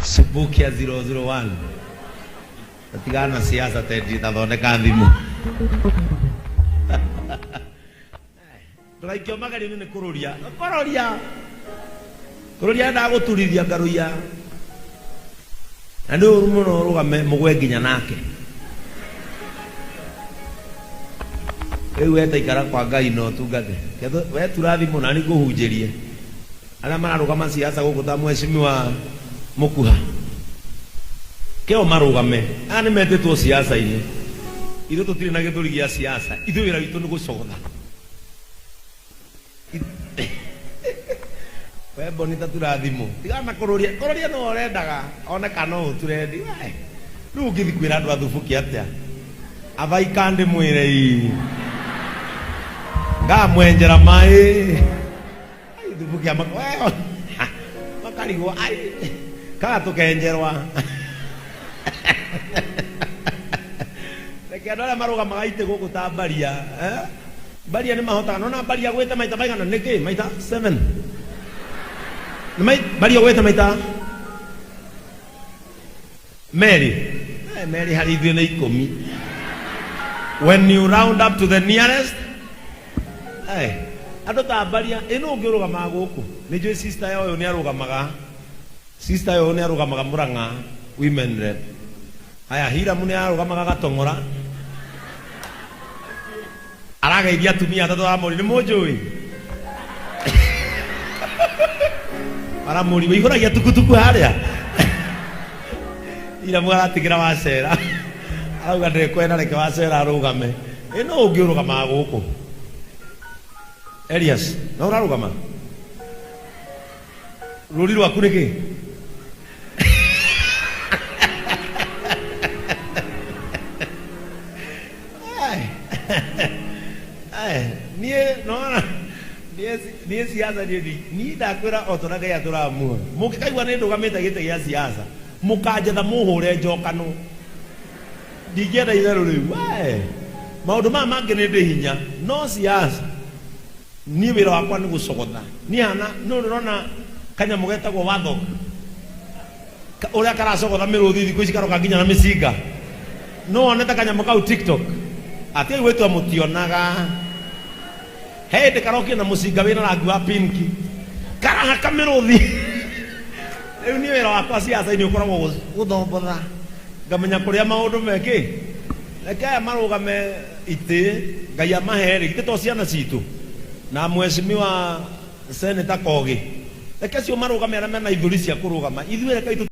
Subukia 001 tatigana siasa tendi tathondeka thimu turaikio magari ni kururia ndaguturithia ngaruia na ndu muno rugame mugwe nginya nake weta ikara kwa Ngai no tungate we turathimu na ni kuhunjirie ala mararugama siasa gukuta mheshimiwa Mukuha keo marugame ani metetwo siasa ini ithu tutiri na githuri gia siasa ithu wira witu ni gucogotha we bonita turathimu tigana kururia no orendaga one kana uturendi riu ngithi kwira andu athubuki atia avai kandi mwire i ngamwenjera mai thubuki amakwa makarigo ai kana tukenjerwa reke andå arä a marå ite gå kå ta mbaria mbaria nä mahotaga nona mbaria gwä te maita maigana nä kä maita 7 mbaria gwä te maita Mary harä ithuä nä 10 when you round up to the nearest andå ta mbaria ä no å ngä å rå gamaga gå kå nä njå sister yao yo nä arå gamaga sister yo nä arå gamaga Murang'a women rep aya Hiramu nä arå gamaga Gatong'ora arageithia atumia atatå amå nä må njå ä aramå ri ihå ragia tukutuku harä a Hiramu aratigä ra wacera arauga ndekwenda reke wacera arå game ä no å ngä å rå gamaga gå kå Elias na å rarå gama rå ri rwaku nä kä nie siasa ni ndakwira otora Ngai aturamua mukikaigua ni ndugamite gite gia siasa mukanjetha muhure njokano ndingienda itherå rä u maundu maya mangi ni ndi hinya no siasa ni wira wakwa ni gucogotha ni hana no rona kanyamu getagwo watho uria karacogotha miruthi thiku ici karoka nginya na micinga no onete kanyamu kau TikTok ati gwitwa mutionaga hindi karokie na mucinga wina rangi wa pinki karahaka miruthi riu ni wira wakwa siasa-ini ukoragwo guthombotha ngamenya kuria maundu meki reke aya marugame iti Ngai amahere ite to ciana citu na mheshimiwa Senator Kogi reke cio marugame aria mena ithuri cia kurugama ithuĩ reke